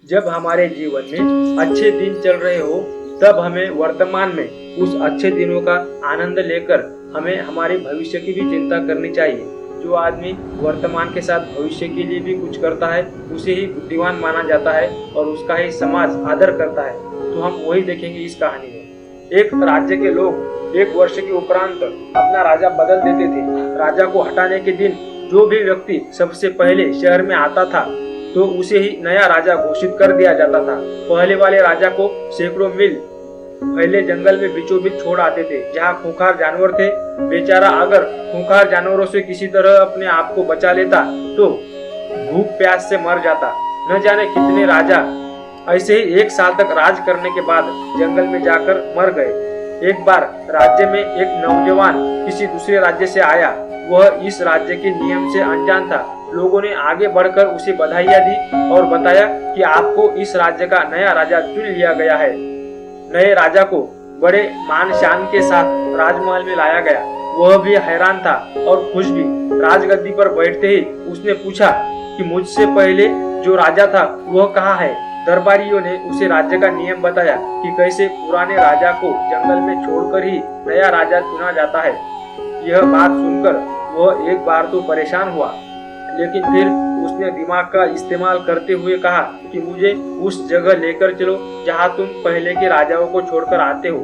जब हमारे जीवन में अच्छे दिन चल रहे हो तब हमें वर्तमान में उस अच्छे दिनों का आनंद लेकर हमें हमारे भविष्य की भी चिंता करनी चाहिए। जो आदमी वर्तमान के साथ भविष्य के लिए भी कुछ करता है उसे ही बुद्धिमान माना जाता है और उसका ही समाज आदर करता है। तो हम वही देखेंगे इस कहानी में। एक राज्य के लोग 1 वर्ष के उपरांत अपना राजा बदल देते थे। राजा को हटाने के दिन जो भी व्यक्ति सबसे पहले शहर में आता था तो उसे ही नया राजा घोषित कर दिया जाता था। पहले वाले राजा को सैकड़ों मील पहले जंगल में बीचों बीच छोड़ आते थे जहाँ खूंखार जानवर थे। बेचारा अगर खूंखार जानवरों से किसी तरह अपने आप को बचा लेता तो भूख प्यास से मर जाता। न जाने कितने राजा ऐसे ही 1 साल तक राज करने के बाद जंगल में जाकर मर गए। एक बार राज्य में एक नौजवान किसी दूसरे राज्य से आया। वह इस राज्य के नियम से अनजान था। लोगों ने आगे बढ़कर उसे बधाइयां दी और बताया कि आपको इस राज्य का नया राजा चुन लिया गया है। नए राजा को बड़े मान शान के साथ राजमहल में लाया गया। वह भी हैरान था और खुश भी। राजगद्दी पर बैठते ही उसने पूछा कि मुझसे पहले जो राजा था वह कहाँ है। दरबारियों ने उसे राज्य का नियम बताया कि कैसे पुराने राजा को जंगल में छोड़कर ही नया राजा चुना जाता है। यह बात सुनकर वह एक बार तो परेशान हुआ, लेकिन फिर उसने दिमाग का इस्तेमाल करते हुए कहा कि मुझे उस जगह लेकर चलो जहां तुम पहले के राजाओं को छोड़कर आते हो।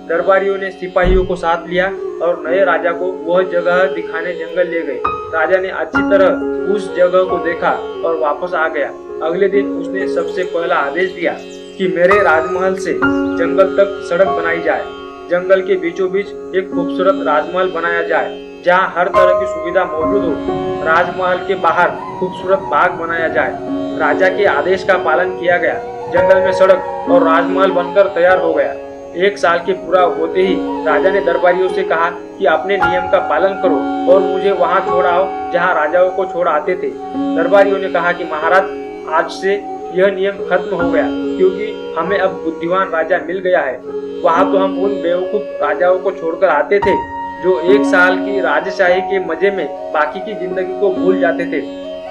दरबारियों ने सिपाहियों को साथ लिया और नए राजा को वह जगह दिखाने जंगल ले गए। राजा ने अच्छी तरह उस जगह को देखा और वापस आ गया। अगले दिन उसने सबसे पहला आदेश दिया कि मेरे राजमहल से जंगल तक सड़क बनाई जाए। जंगल के बीचों बीच एक खूबसूरत राजमहल बनाया जाए जहाँ हर तरह की सुविधा मौजूद हो। राजमहल के बाहर खूबसूरत बाग बनाया जाए। राजा के आदेश का पालन किया गया। जंगल में सड़क और राजमहल बनकर तैयार हो गया। 1 साल के पूरा होते ही राजा ने दरबारियों से कहा कि अपने नियम का पालन करो और मुझे वहाँ छोड़ आओ जहाँ राजाओं को छोड़ आते थे। दरबारियों ने कहा कि महाराज, आज से यह नियम खत्म हो गया क्योंकि हमें अब बुद्धिमान राजा मिल गया है। वहाँ तो हम उन बेवकूफ राजाओं को छोड़कर आते थे जो 1 साल की राजशाही के मजे में बाकी की जिंदगी को भूल जाते थे।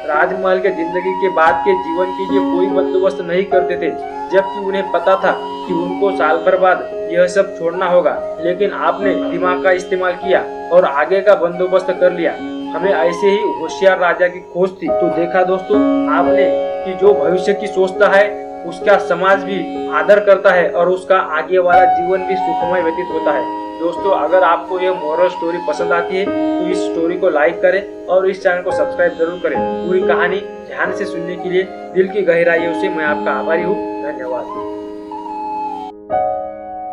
राजमहल के जिंदगी के बाद के जीवन के लिए कोई बंदोबस्त नहीं करते थे, जबकि उन्हें पता था कि उनको साल भर बाद यह सब छोड़ना होगा। लेकिन आपने दिमाग का इस्तेमाल किया और आगे का बंदोबस्त कर लिया। हमें ऐसे ही होशियार राजा की खोज थी। तो देखा दोस्तों आपने कि जो भविष्य की सोचता है उसका समाज भी आदर करता है और उसका आगे वाला जीवन भी सुखमय व्यतीत होता है। दोस्तों, अगर आपको यह मोरल स्टोरी पसंद आती है तो इस स्टोरी को लाइक करें और इस चैनल को सब्सक्राइब जरूर करें। पूरी कहानी ध्यान से सुनने के लिए दिल की गहराइयों से मैं आपका आभारी हूँ। धन्यवाद।